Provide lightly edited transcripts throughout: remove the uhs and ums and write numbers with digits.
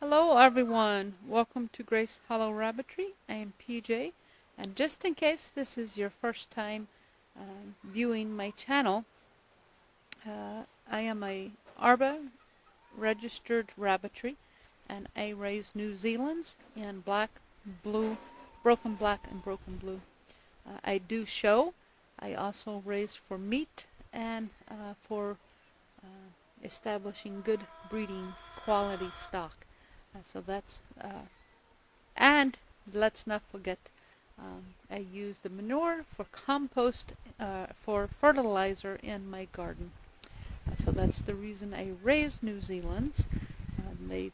Hello everyone, welcome to Grace Hollow Rabbitry. I am PJ, and just in case this is your first time viewing my channel, I am a ARBA registered rabbitry, and I raise New Zealand's in black, blue, broken black, and broken blue. I do show. I also raise for meat and for establishing good breeding quality stock. So that's, and let's not forget, I use the manure for compost, for fertilizer in my garden. So that's the reason I raise New Zealand's. They've,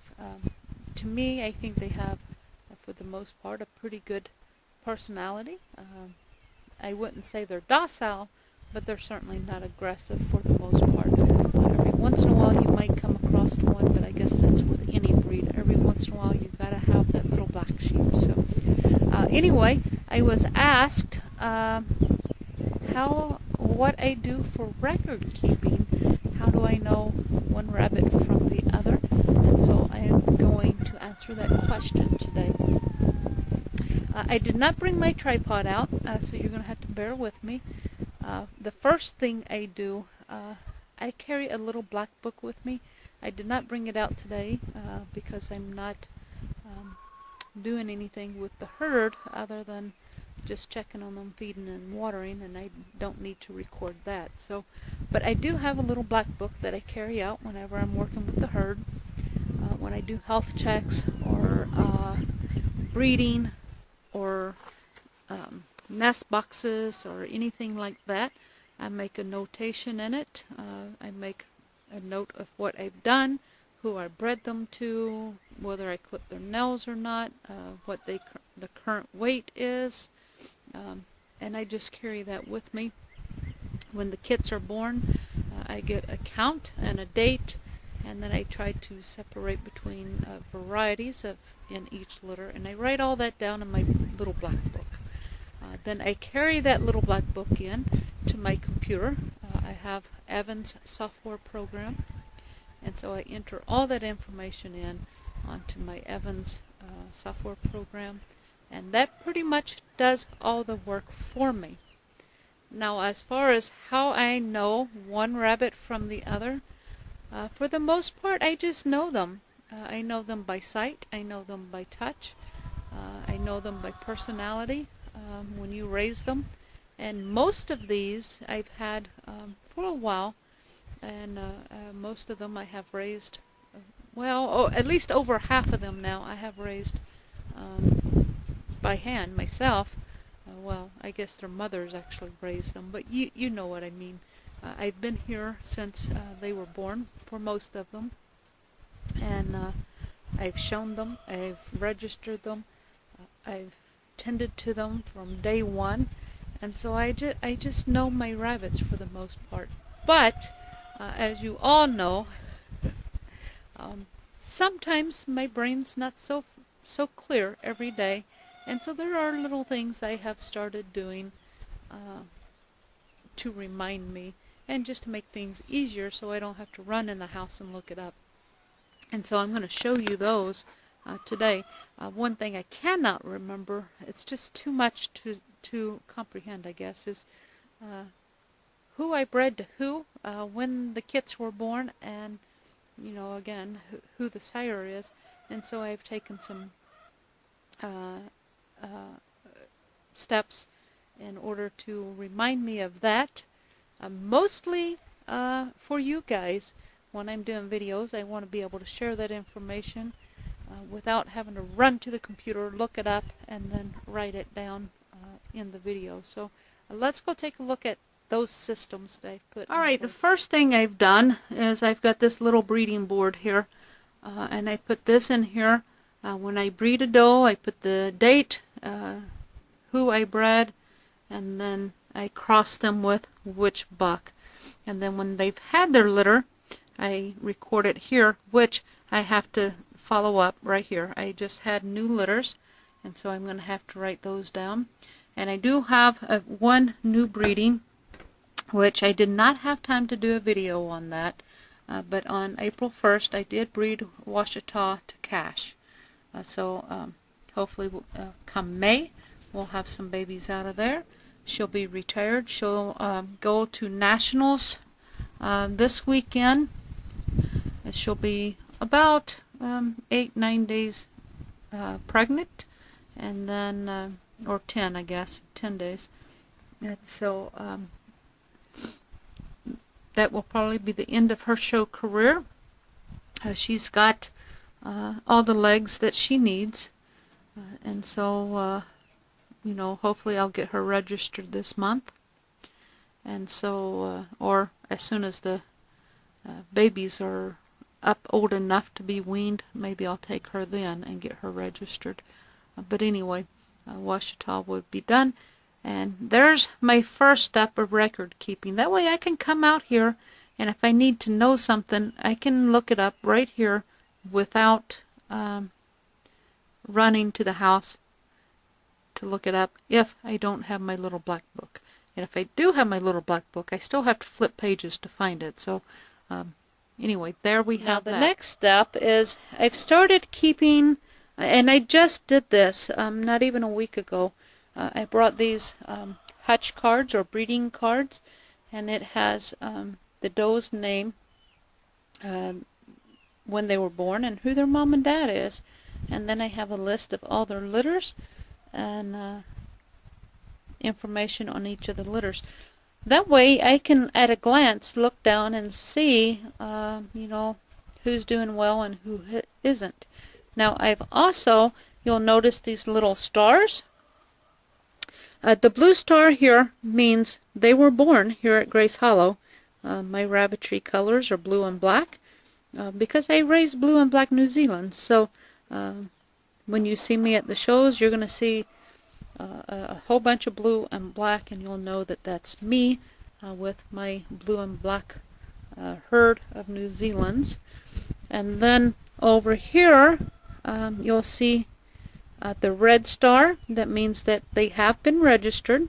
to me, I think they have, for the most part, a pretty good personality. I wouldn't say they're docile, but they're certainly not aggressive for the most part. Every once in a while you might come across one, but I guess that's with any breed. Every once in a while you've got to have that little black sheep. So anyway, I was asked what I do for record keeping. How do I know one rabbit from the other? And so I am going to answer that question today. I did not bring my tripod out, so you're going to have to bear with me. The first thing I do, I carry a little black book with me. I did not bring it out today because I'm not doing anything with the herd other than just checking on them, feeding and watering, and I don't need to record that. So, but I do have a little black book that I carry out whenever I'm working with the herd. When I do health checks or breeding or nest boxes or anything like that, I make a notation in it. I make a note of what I've done, who I bred them to, whether I clip their nails or not, what the current weight is, and I just carry that with me. When the kits are born, I get a count and a date, and then I try to separate between varieties in each litter, and I write all that down in my little black book. Then I carry that little black book in to my computer. I have Evans software program, and so I enter all that information in onto my Evans software program, and that pretty much does all the work for me. Now, as far as how I know one rabbit from the other, for the most part I just know them. I know them by sight, I know them by touch, I know them by personality when you raise them. And most of these I've had for a while, and most of them I have raised, at least over half of them now I have raised by hand myself. I guess their mothers actually raised them, but you know what I mean. I've been here since they were born for most of them, and I've shown them, I've registered them, I've tended to them from day one, and so I just know my rabbits for the most part. But as you all know, sometimes my brain's not so clear every day, and so there are little things I have started doing to remind me, and just to make things easier so I don't have to run in the house and look it up. And so I'm going to show you those today. One thing I cannot remember, it's just too much to comprehend, I guess, is who I bred to who, when the kits were born, and again who the sire is. And so I've taken some steps in order to remind me of that. Mostly for you guys, when I'm doing videos, I want to be able to share that information without having to run to the computer, look it up, and then write it down in the video. So let's go take a look at those systems that I've put. Alright, the first thing I've done is I've got this little breeding board here, and I put this in here. When I breed a doe, I put the date, who I bred, and then I cross them with which buck. And then when they've had their litter, I record it here, which I have to follow up right here. I just had new litters, and so I'm going to have to write those down. And I do have one new breeding, which I did not have time to do a video on that. but on April 1st I did breed Washita to cash. So hopefully come May we'll have some babies out of there. She'll be retired. She'll go to nationals this weekend. She'll be about 8-9 days pregnant, and then or 10, I guess, 10 days. And so that will probably be the end of her show career. She's got all the legs that she needs, and so you know, hopefully I'll get her registered this month. And so or as soon as the babies are up old enough to be weaned, maybe I'll take her then and get her registered. But anyway, Washita would be done, and there's my first step of record keeping. That way I can come out here, and if I need to know something, I can look it up right here without running to the house to look it up if I don't have my little black book. And if I do have my little black book, I still have to flip pages to find it. So anyway, there we have that. The next step is I've started keeping, and I just did this not even a week ago. I brought these hutch cards or breeding cards, and it has the doe's name, when they were born, and who their mom and dad is. And then I have a list of all their litters and information on each of the litters. That way I can at a glance look down and see you know, who's doing well and who isn't. Now I've also, you'll notice these little stars. The blue star here means they were born here at Grace Hollow. My rabbitry colors are blue and black because I raised blue and black New Zealand. So when you see me at the shows, you're going to see a whole bunch of blue and black, and you'll know that that's me with my blue and black herd of New Zealands. And then over here you'll see the red star. That means that they have been registered.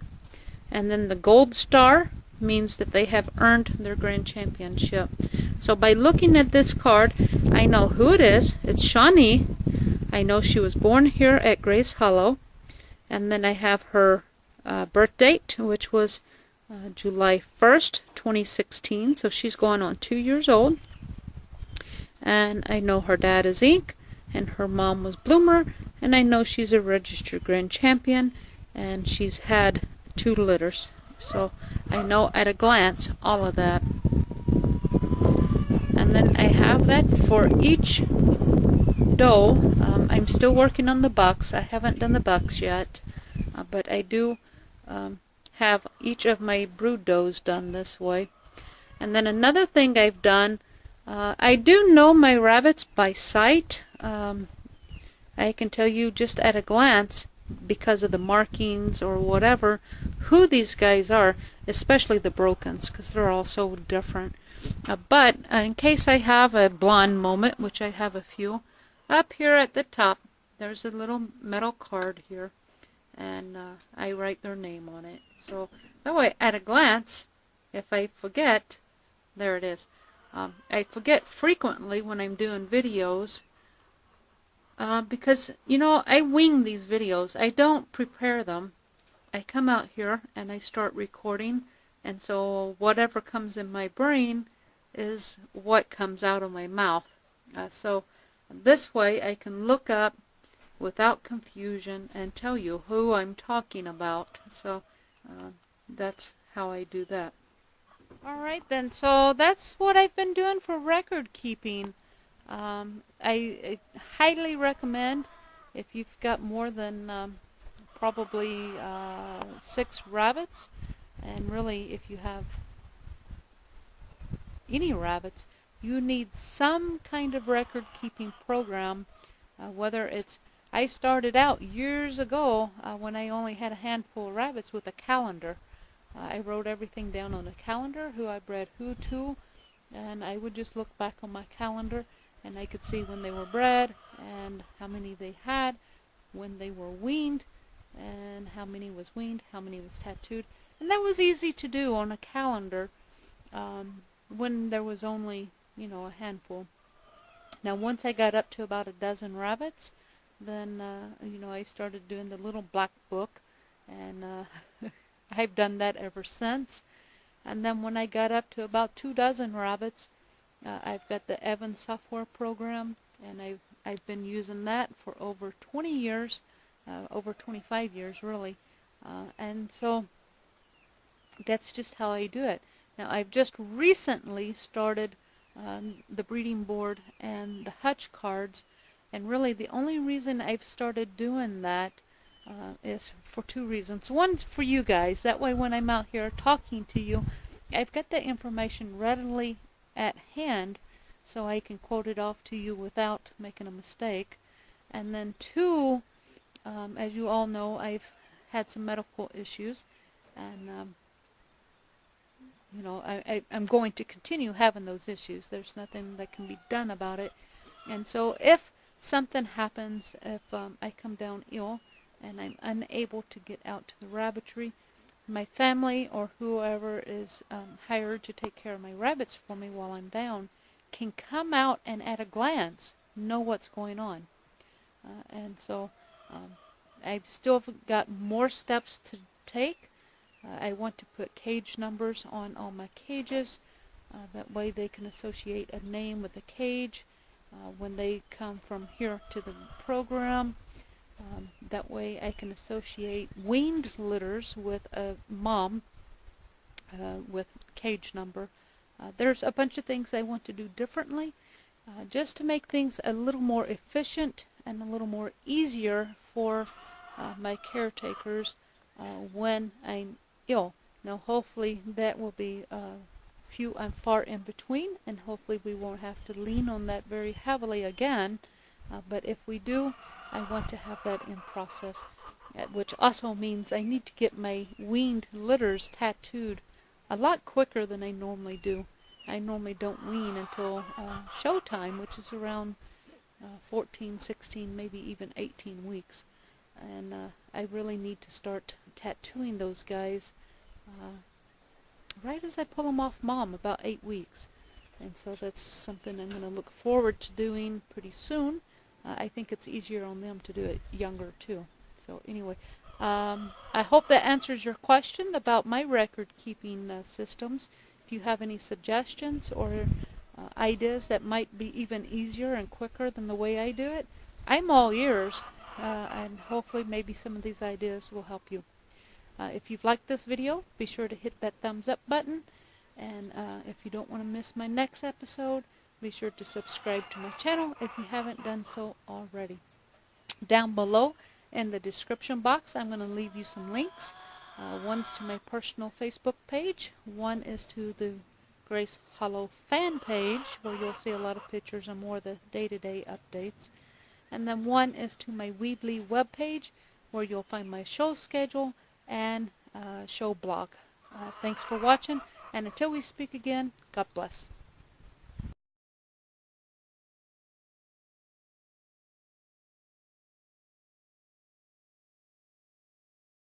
And then the gold star means that they have earned their grand championship. So by looking at this card, I know who it is. It's Shawnee. I know she was born here at Grace Hollow. And then I have her birth date, which was July 1st, 2016. So she's going on 2 years old. And I know her dad is Ink, and her mom was Bloomer. And I know she's a registered grand champion, and she's had 2 litters. So I know at a glance all of that. And then I have that for each doe. I'm still working on the bucks. I haven't done the bucks yet, but I do have each of my brood does done this way. And then another thing I've done, I do know my rabbits by sight. I can tell you just at a glance, because of the markings or whatever, who these guys are, especially the brokens, because they're all so different. But in case I have a blonde moment, which I have a few, up here at the top, there's a little metal card here, and I write their name on it. So that way, at a glance, if I forget, there it is. I forget frequently when I'm doing videos, because, you know, I wing these videos. I don't prepare them. I come out here and I start recording, and so whatever comes in my brain is what comes out of my mouth. So this way I can look up without confusion and tell you who I'm talking about. So that's how I do that. Alright then, so that's what I've been doing for record keeping. I highly recommend, if you've got more than probably 6 rabbits, and really if you have any rabbits, you need some kind of record keeping program, whether it's, I started out years ago when I only had a handful of rabbits with a calendar. I wrote everything down on a calendar, who I bred who to, and I would just look back on my calendar and I could see when they were bred and how many they had, when they were weaned, and how many was weaned, how many was tattooed. And that was easy to do on a calendar when there was only a handful. Now, once I got up to about a dozen rabbits, then, I started doing the little black book, and I've done that ever since. And then when I got up to about 24 rabbits, I've got the Evans software program, and I've been using that for over 20 years, over 25 years really. And so that's just how I do it. Now, I've just recently started the breeding board and the hutch cards, and really the only reason I've started doing that is for two reasons. One's for you guys. That way when I'm out here talking to you, I've got the information readily at hand so I can quote it off to you without making a mistake. And then two, as you all know, I've had some medical issues, and I'm going to continue having those issues. There's nothing that can be done about it. And so if something happens, if I come down ill and I'm unable to get out to the rabbitry, my family or whoever is hired to take care of my rabbits for me while I'm down can come out and at a glance know what's going on. And so I've still got more steps to take. I want to put cage numbers on all my cages. That way they can associate a name with a cage when they come from here to the program. That way I can associate weaned litters with a mom with cage number. There's a bunch of things I want to do differently just to make things a little more efficient and a little more easier for my caretakers when I'm ill. Now hopefully that will be few and far in between, and hopefully we won't have to lean on that very heavily again. But if we do, I want to have that in process, which also means I need to get my weaned litters tattooed a lot quicker than I normally do. I normally don't wean until show time, which is around 14, 16, maybe even 18 weeks. And I really need to start tattooing those guys right as I pull them off mom, about 8 weeks. And so that's something I'm going to look forward to doing pretty soon. I think it's easier on them to do it younger too. So anyway, I hope that answers your question about my record keeping systems. If you have any suggestions or ideas that might be even easier and quicker than the way I do it, I'm all ears, and hopefully maybe some of these ideas will help you. If you've liked this video, be sure to hit that thumbs up button, and if you don't want to miss my next episode, be sure to subscribe to my channel if you haven't done so already. Down below in the description box, I'm going to leave you some links. One's to my personal Facebook page. One is to the Grace Hollow fan page, where you'll see a lot of pictures and more of the day-to-day updates. And then one is to my Weebly webpage, where you'll find my show schedule and show blog. Thanks for watching, and until we speak again, God bless.